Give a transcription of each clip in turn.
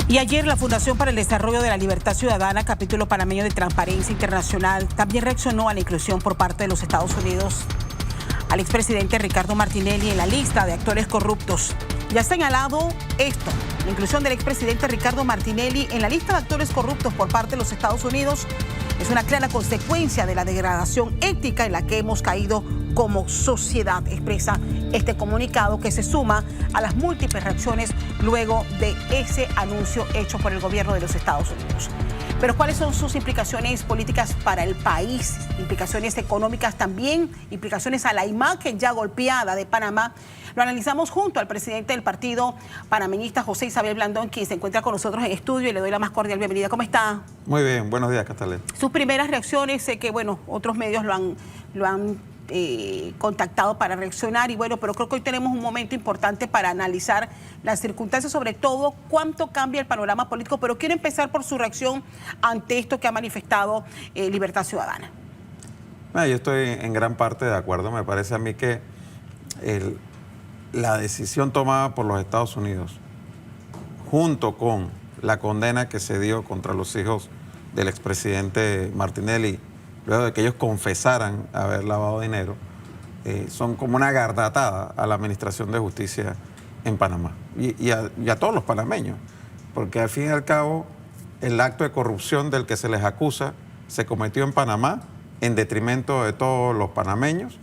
Y ayer la Fundación para el Desarrollo de la Libertad Ciudadana, capítulo panameño de Transparencia Internacional, también reaccionó a la inclusión por parte de los Estados Unidos al expresidente Ricardo Martinelli en la lista de actores corruptos. Ya ha señalado esto, la inclusión del expresidente Ricardo Martinelli en la lista de actores corruptos por parte de los Estados Unidos es una clara consecuencia de la degradación ética en la que hemos caído como sociedad, expresa este comunicado que se suma a las múltiples reacciones luego de ese anuncio hecho por el gobierno de los Estados Unidos. Pero ¿cuáles son sus implicaciones políticas para el país? Implicaciones económicas también, implicaciones a la imagen ya golpeada de Panamá. Lo analizamos junto al presidente del partido panameñista, José Isabel Blandón, quien se encuentra con nosotros en estudio, y le doy la más cordial bienvenida. ¿Cómo está? Muy bien, buenos días, Catalina. Sus primeras reacciones, sé que bueno, otros medios lo han contactado para reaccionar, y bueno, pero creo que hoy tenemos un momento importante para analizar las circunstancias, sobre todo cuánto cambia el panorama político, pero quiero empezar por su reacción ante esto que ha manifestado Libertad Ciudadana. Yo estoy en gran parte de acuerdo. Me parece a mí que la decisión tomada por los Estados Unidos, junto con la condena que se dio contra los hijos del expresidente Martinelli, luego de que ellos confesaran haber lavado dinero, son como una gardatada a la Administración de Justicia en Panamá y a todos los panameños, porque al fin y al cabo el acto de corrupción del que se les acusa se cometió en Panamá en detrimento de todos los panameños,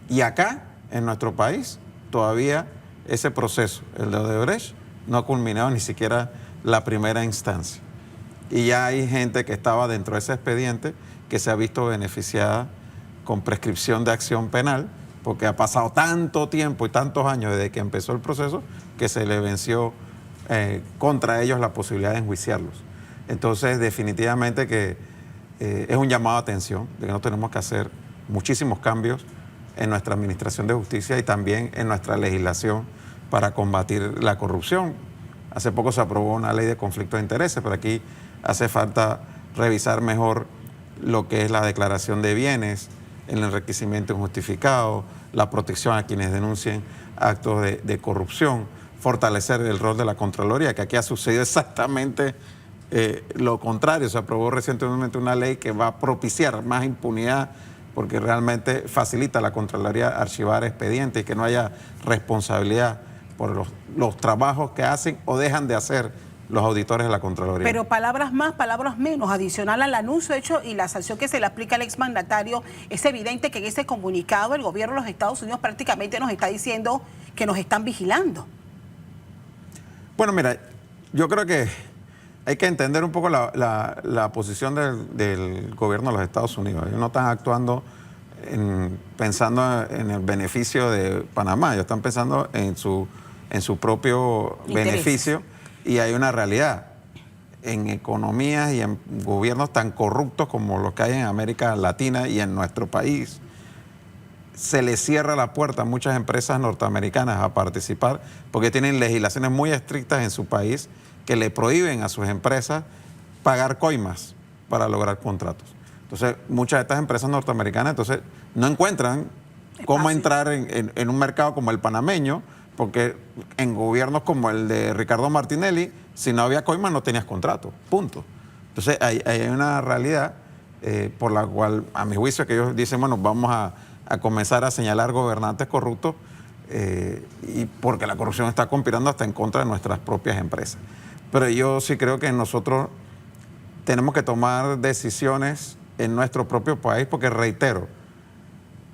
y acá, en nuestro país, todavía ese proceso, el de Odebrecht, no ha culminado ni siquiera la primera instancia. Y ya hay gente que estaba dentro de ese expediente que se ha visto beneficiada con prescripción de acción penal, porque ha pasado tanto tiempo y tantos años desde que empezó el proceso que se le venció contra ellos la posibilidad de enjuiciarlos. Entonces, definitivamente que es un llamado a atención de que no tenemos que hacer muchísimos cambios en nuestra administración de justicia y también en nuestra legislación para combatir la corrupción. Hace poco se aprobó una ley de conflicto de intereses, pero aquí hace falta revisar mejor lo que es la declaración de bienes, el enriquecimiento injustificado, la protección a quienes denuncien actos de corrupción, fortalecer el rol de la Contraloría, que aquí ha sucedido exactamente lo contrario. Se aprobó recientemente una ley que va a propiciar más impunidad, porque realmente facilita a la Contraloría archivar expedientes y que no haya responsabilidad por los trabajos que hacen o dejan de hacer los auditores de la Contraloría. Pero palabras más, palabras menos, adicional al anuncio hecho y la sanción que se le aplica al exmandatario, es evidente que en ese comunicado el gobierno de los Estados Unidos prácticamente nos está diciendo que nos están vigilando. Bueno, mira, yo creo que hay que entender un poco la posición del gobierno de los Estados Unidos. Ellos no están actuando pensando en el beneficio de Panamá, ellos están pensando en su propio beneficio. Y hay una realidad, en economías y en gobiernos tan corruptos como los que hay en América Latina y en nuestro país, se les cierra la puerta a muchas empresas norteamericanas a participar porque tienen legislaciones muy estrictas en su país que le prohíben a sus empresas pagar coimas para lograr contratos. Entonces, muchas de estas empresas norteamericanas no encuentran cómo entrar en un mercado como el panameño, porque en gobiernos como el de Ricardo Martinelli, si no había coimas no tenías contrato, punto. Entonces hay una realidad por la cual, a mi juicio, que ellos dicen, bueno, vamos a comenzar a señalar gobernantes corruptos, y porque la corrupción está conspirando hasta en contra de nuestras propias empresas. Pero yo sí creo que nosotros tenemos que tomar decisiones en nuestro propio país, porque reitero,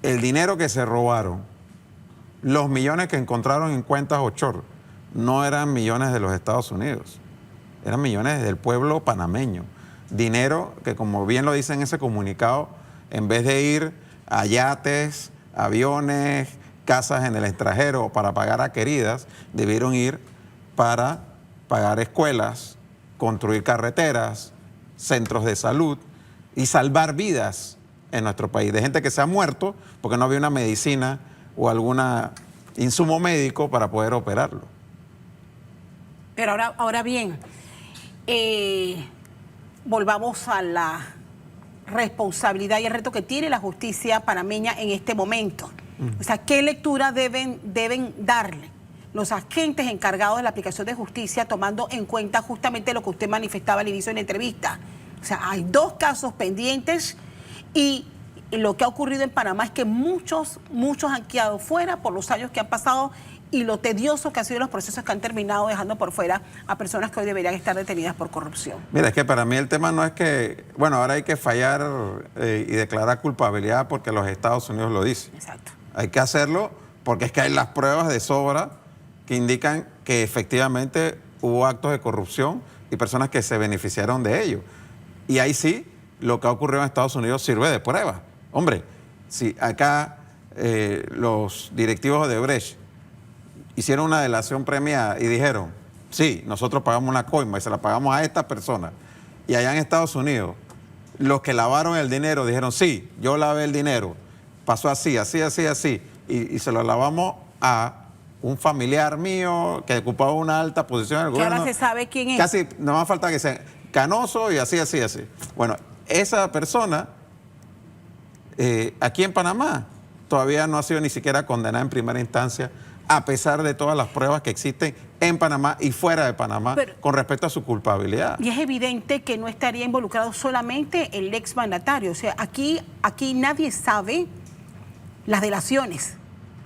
el dinero que se robaron, los millones que encontraron en cuentas offshore, no eran millones de los Estados Unidos, eran millones del pueblo panameño. Dinero que, como bien lo dice en ese comunicado, en vez de ir a yates, aviones, casas en el extranjero o para pagar a queridas, debieron ir para pagar escuelas, construir carreteras, centros de salud y salvar vidas en nuestro país, de gente que se ha muerto porque no había una medicina o algún insumo médico para poder operarlo. Pero ahora bien, volvamos a la responsabilidad y el reto que tiene la justicia panameña en este momento. O sea, ¿qué lectura deben darle? los agentes encargados de la aplicación de justicia, tomando en cuenta justamente lo que usted manifestaba al inicio de la entrevista. O sea, hay 2 casos pendientes y lo que ha ocurrido en Panamá es que muchos han quedado fuera por los años que han pasado y lo tedioso que han sido los procesos que han terminado dejando por fuera a personas que hoy deberían estar detenidas por corrupción. Mira, es que para mí el tema no es que, bueno, ahora hay que fallar y declarar culpabilidad porque los Estados Unidos lo dicen. Exacto. Hay que hacerlo porque es que hay las pruebas de sobra que indican que efectivamente hubo actos de corrupción y personas que se beneficiaron de ello. Y ahí sí, lo que ha ocurrido en Estados Unidos sirve de prueba. Hombre, si acá los directivos de Odebrecht hicieron una delación premiada y dijeron, sí, nosotros pagamos una coima y se la pagamos a esta persona. Y allá en Estados Unidos, los que lavaron el dinero dijeron, sí, yo lavé el dinero, pasó así, y se lo lavamos a un familiar mío que ocupaba una alta posición en el gobierno. Que ahora se sabe quién es. Casi, no más falta que sea Canoso y así. Bueno, esa persona, aquí en Panamá, todavía no ha sido ni siquiera condenada en primera instancia, a pesar de todas las pruebas que existen en Panamá y fuera de Panamá con respecto a su culpabilidad. Y es evidente que no estaría involucrado solamente el exmandatario. O sea, aquí nadie sabe las delaciones.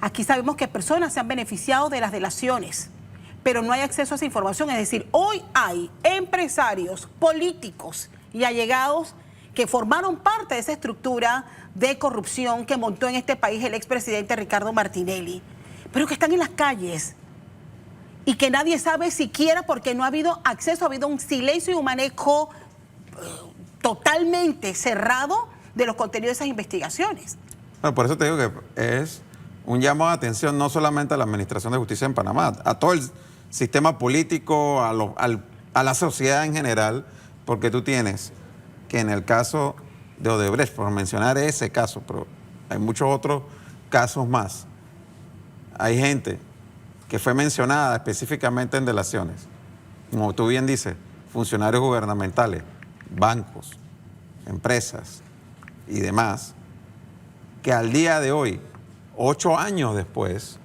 Aquí sabemos que personas se han beneficiado de las delaciones, pero no hay acceso a esa información. Es decir, hoy hay empresarios, políticos y allegados que formaron parte de esa estructura de corrupción que montó en este país el expresidente Ricardo Martinelli, pero que están en las calles y que nadie sabe siquiera porque no ha habido acceso, ha habido un silencio y un manejo totalmente cerrado de los contenidos de esas investigaciones. Bueno, por eso te digo que es un llamado de atención no solamente a la Administración de Justicia en Panamá, a todo el sistema político, a la sociedad en general, porque tú tienes que en el caso de Odebrecht, por mencionar ese caso, pero hay muchos otros casos más, hay gente que fue mencionada específicamente en delaciones, como tú bien dices, funcionarios gubernamentales, bancos, empresas y demás, que al día de hoy, 8 años después,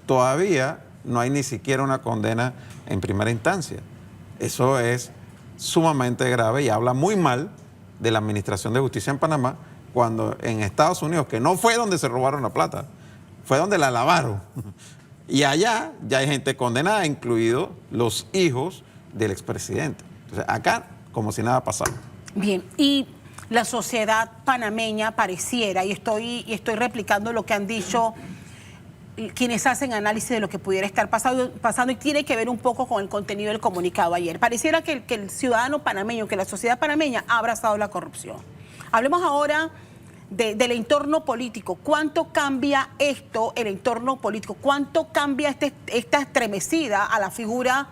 todavía no hay ni siquiera una condena en primera instancia. Eso es sumamente grave y habla muy mal de la Administración de Justicia en Panamá, cuando en Estados Unidos, que no fue donde se robaron la plata, fue donde la lavaron. Y allá ya hay gente condenada, incluidos los hijos del expresidente. Entonces, acá, como si nada pasara. Bien, y la sociedad panameña pareciera, y estoy replicando lo que han dicho quienes hacen análisis de lo que pudiera estar pasando y tiene que ver un poco con el contenido del comunicado ayer. Pareciera que el ciudadano panameño, que la sociedad panameña ha abrazado la corrupción. Hablemos ahora del entorno político. ¿Cuánto cambia esto, el entorno político? ¿Cuánto cambia esta estremecida a la figura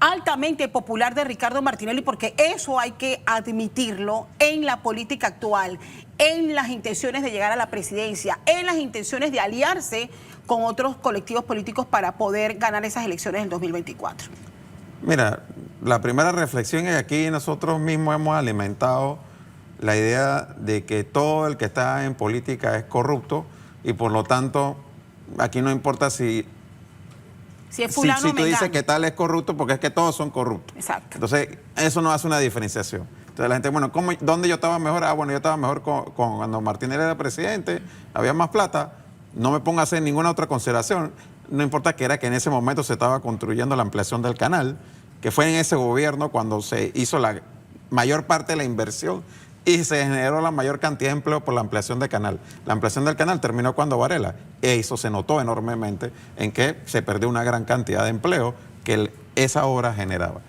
altamente popular de Ricardo Martinelli? Porque eso hay que admitirlo en la política actual, en las intenciones de llegar a la presidencia, en las intenciones de aliarse con otros colectivos políticos para poder ganar esas elecciones del 2024. Mira, la primera reflexión es que aquí nosotros mismos hemos alimentado la idea de que todo el que está en política es corrupto y por lo tanto aquí no importa si es fulano si tú dices que tal es corrupto, porque es que todos son corruptos. Exacto. Entonces, eso no hace una diferenciación. Entonces la gente, bueno, ¿dónde yo estaba mejor? Ah, bueno, yo estaba mejor cuando Martinelli era presidente, había más plata, no me ponga a hacer ninguna otra consideración. No importa que era que en ese momento se estaba construyendo la ampliación del canal, que fue en ese gobierno cuando se hizo la mayor parte de la inversión y se generó la mayor cantidad de empleo por la ampliación del canal. La ampliación del canal terminó cuando Varela, e eso se notó enormemente en que se perdió una gran cantidad de empleo que esa obra generaba.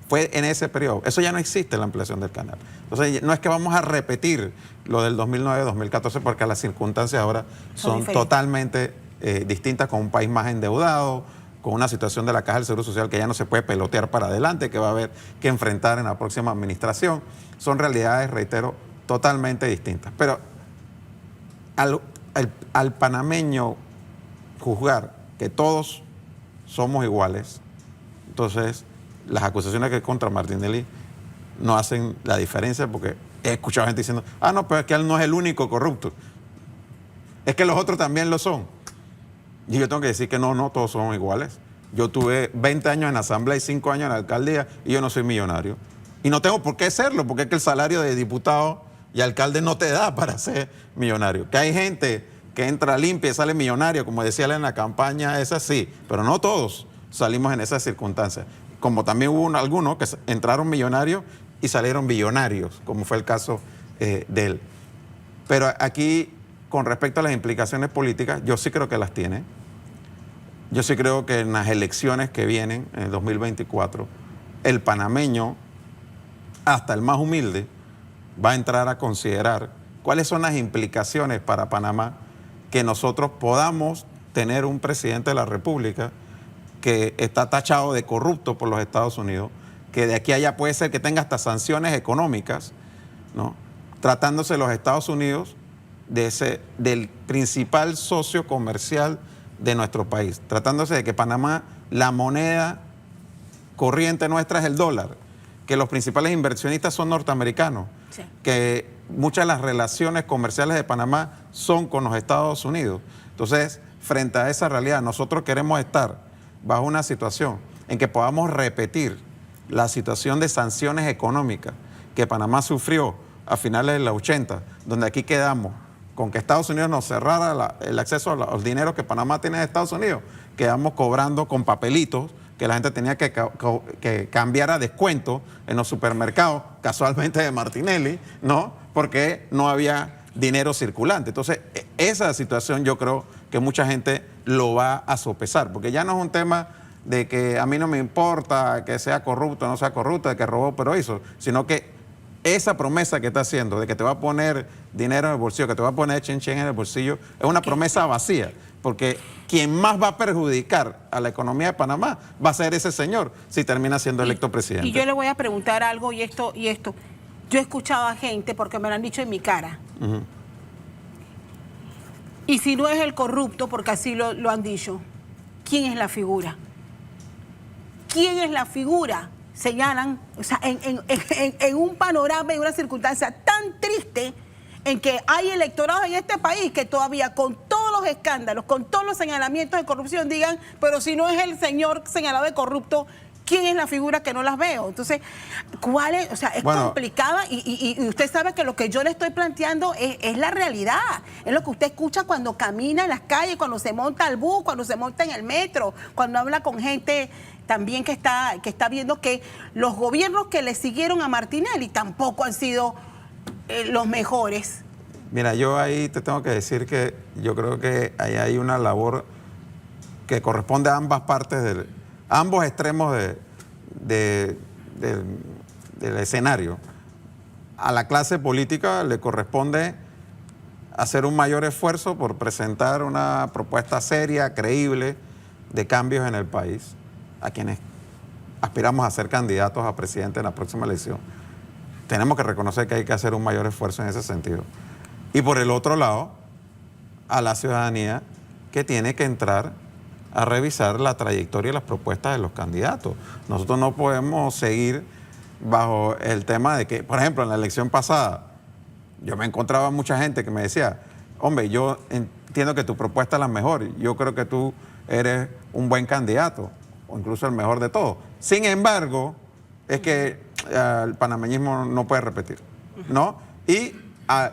Fue en ese periodo. Eso ya no existe, la ampliación del canal. Entonces, no es que vamos a repetir lo del 2009-2014 porque las circunstancias ahora son totalmente distintas, con un país más endeudado, con una situación de la Caja del Seguro Social que ya no se puede pelotear para adelante, que va a haber que enfrentar en la próxima administración. Son realidades, reitero, totalmente distintas. Pero al panameño juzgar que todos somos iguales, entonces las acusaciones que hay contra Martinelli no hacen la diferencia, porque he escuchado gente diciendo, no, pero es que él no es el único corrupto. Es que los otros también lo son. Y yo tengo que decir que no todos son iguales. Yo tuve 20 años en asamblea y 5 años en la alcaldía y yo no soy millonario. Y no tengo por qué serlo, porque es que el salario de diputado y alcalde no te da para ser millonario. Que hay gente que entra limpia y sale millonario, como decía él en la campaña, es así, pero no todos salimos en esas circunstancias. Como también hubo algunos que entraron millonarios y salieron billonarios, como fue el caso de él. Pero aquí, con respecto a las implicaciones políticas, yo sí creo que las tiene. Yo sí creo que en las elecciones que vienen, en el 2024, el panameño, hasta el más humilde, va a entrar a considerar cuáles son las implicaciones para Panamá que nosotros podamos tener un presidente de la República que está tachado de corrupto por los Estados Unidos, que de aquí a allá puede ser que tenga hasta sanciones económicas, ¿no? Tratándose los Estados Unidos del principal socio comercial de nuestro país, tratándose de que Panamá, la moneda corriente nuestra es el dólar, que los principales inversionistas son norteamericanos, sí, que muchas de las relaciones comerciales de Panamá son con los Estados Unidos. Entonces, frente a esa realidad, nosotros queremos estar bajo una situación en que podamos repetir la situación de sanciones económicas que Panamá sufrió a finales de los 80, donde aquí quedamos con que Estados Unidos nos cerrara el acceso a los dineros que Panamá tiene de Estados Unidos, quedamos cobrando con papelitos que la gente tenía que cambiar a descuento en los supermercados, casualmente de Martinelli, ¿no? Porque no había dinero circulante. Entonces, esa situación yo creo que mucha gente lo va a sopesar, porque ya no es un tema de que a mí no me importa que sea corrupto o no sea corrupto, de que robó pero hizo, sino que esa promesa que está haciendo de que te va a poner dinero en el bolsillo, que te va a poner chen en el bolsillo, es una promesa vacía, porque quien más va a perjudicar a la economía de Panamá va a ser ese señor si termina siendo electo presidente. Y yo le voy a preguntar algo y esto. Yo he escuchado a gente, porque me lo han dicho en mi cara, y si no es el corrupto, porque así lo han dicho, ¿quién es la figura? ¿Quién es la figura? Señalan, o sea, en un panorama, en una circunstancia tan triste, en que hay electorados en este país que todavía con todos los escándalos, con todos los señalamientos de corrupción digan, pero si no es el señor señalado de corrupto, ¿quién es la figura que no las veo? Entonces, ¿cuál es? O sea, es complicada y usted sabe que lo que yo le estoy planteando es la realidad, es lo que usted escucha cuando camina en las calles, cuando se monta al bus, cuando se monta en el metro, cuando habla con gente también que está viendo que los gobiernos que le siguieron a Martinelli tampoco han sido los mejores. Mira, yo ahí te tengo que decir que yo creo que ahí hay una labor que corresponde a ambas partes, a ambos extremos del escenario. A la clase política le corresponde hacer un mayor esfuerzo por presentar una propuesta seria, creíble, de cambios en el país, a quienes aspiramos a ser candidatos a presidente en la próxima elección. Tenemos que reconocer que hay que hacer un mayor esfuerzo en ese sentido. Y por el otro lado, a la ciudadanía que tiene que entrar a revisar la trayectoria y las propuestas de los candidatos. Nosotros no podemos seguir bajo el tema de que, por ejemplo, en la elección pasada, yo me encontraba mucha gente que me decía, hombre, yo entiendo que tu propuesta es la mejor, yo creo que tú eres un buen candidato, o incluso el mejor de todos. Sin embargo, es que el panameñismo no puede repetir, ¿no? Y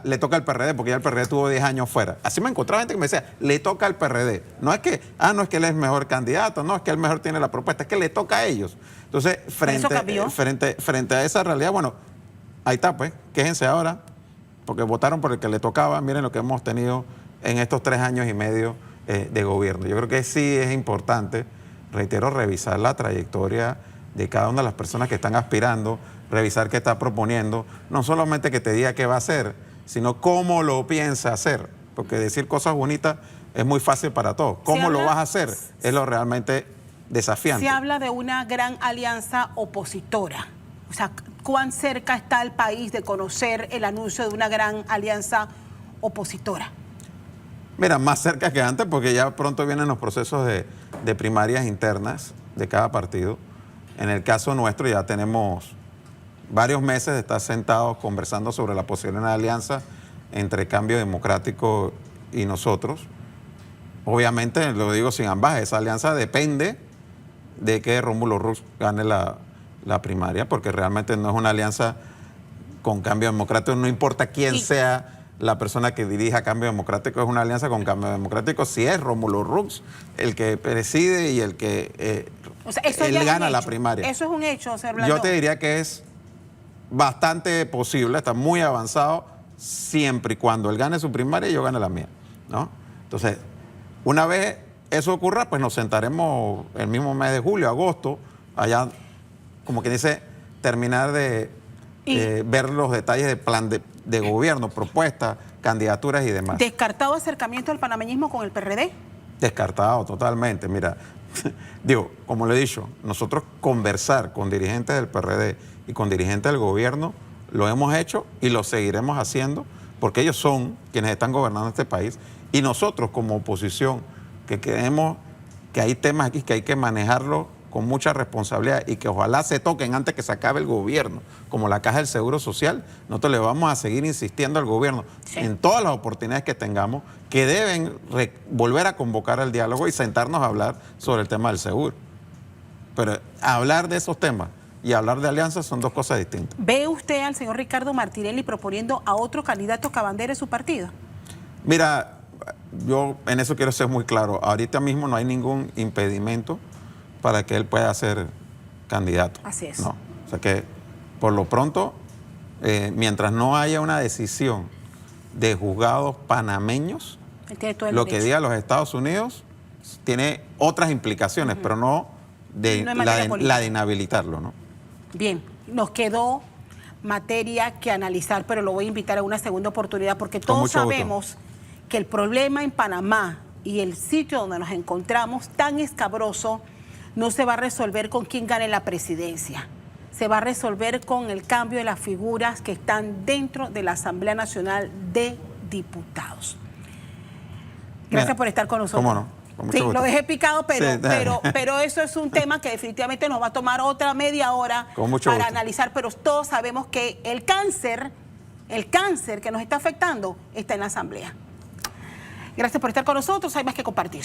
le toca al PRD, porque ya el PRD tuvo 10 años fuera. Así me encontraba gente que me decía, le toca al PRD. No es que, no es que él es el mejor candidato, no es que él mejor tiene la propuesta, es que le toca a ellos. Entonces, frente a esa realidad, bueno, ahí está, pues, quéjense ahora, porque votaron por el que le tocaba. Miren lo que hemos tenido en estos 3 años y medio de gobierno. Yo creo que sí es importante, reitero, revisar la trayectoria de cada una de las personas que están aspirando, revisar qué está proponiendo, no solamente que te diga qué va a hacer, sino cómo lo piensa hacer, porque decir cosas bonitas es muy fácil para todos. ¿Cómo lo vas a hacer? Es lo realmente desafiante. Se habla de una gran alianza opositora. O sea, ¿cuán cerca está el país de conocer el anuncio de una gran alianza opositora? Mira, más cerca que antes, porque ya pronto vienen los procesos de primarias internas de cada partido. En el caso nuestro ya tenemos varios meses de estar sentados conversando sobre la posibilidad de una alianza entre Cambio Democrático y nosotros. obviamente, lo digo sin ambaje, esa alianza depende de que Rómulo Rux gane la primaria, porque realmente no es una alianza con Cambio Democrático, no importa quién sea la persona que dirija Cambio Democrático, es una alianza con Cambio Democrático si es Rómulo Rux el que preside y el que o sea, eso él gana la primaria. Eso es un hecho, señor Blandón. Yo te diría que es bastante posible, está muy avanzado, siempre y cuando él gane su primaria y yo gane la mía, ¿no? Entonces, una vez eso ocurra, pues nos sentaremos el mismo mes de julio, agosto, allá, como quien dice, terminar de ver los detalles del plan de gobierno, propuestas, candidaturas y demás. ¿Descartado acercamiento del panameñismo con el PRD? Descartado totalmente. Mira, digo, como le he dicho, nosotros conversar con dirigentes del PRD y con dirigentes del gobierno lo hemos hecho y lo seguiremos haciendo porque ellos son quienes están gobernando este país y nosotros como oposición que creemos que hay temas aquí que hay que manejarlos con mucha responsabilidad y que ojalá se toquen antes que se acabe el gobierno, como la Caja del Seguro Social. Nosotros le vamos a seguir insistiendo al gobierno en todas las oportunidades que tengamos que deben volver a convocar al diálogo y sentarnos a hablar sobre el tema del seguro. Pero hablar de esos temas y hablar de alianzas son dos cosas distintas. ¿Ve usted al señor Ricardo Martinelli proponiendo a otro candidato que abandere su partido? Mira, yo en eso quiero ser muy claro. Ahorita mismo no hay ningún impedimento para que él pueda ser candidato. Así es. No. O sea que, por lo pronto, mientras no haya una decisión de juzgados panameños, él tiene todo el lo derecho. que diga los Estados Unidos tiene otras implicaciones, pero no de la de inhabilitarlo, ¿no? Bien, nos quedó materia que analizar, pero lo voy a invitar a una segunda oportunidad porque todos sabemos que el problema en Panamá y el sitio donde nos encontramos tan escabroso no se va a resolver con quien gane la presidencia. Se va a resolver con el cambio de las figuras que están dentro de la Asamblea Nacional de Diputados. Gracias por estar con nosotros. ¿Cómo no? Sí, lo dejé picado, pero eso es un tema que definitivamente nos va a tomar otra media hora para analizar, pero todos sabemos que el cáncer que nos está afectando está en la Asamblea. Gracias por estar con nosotros, hay más que compartir.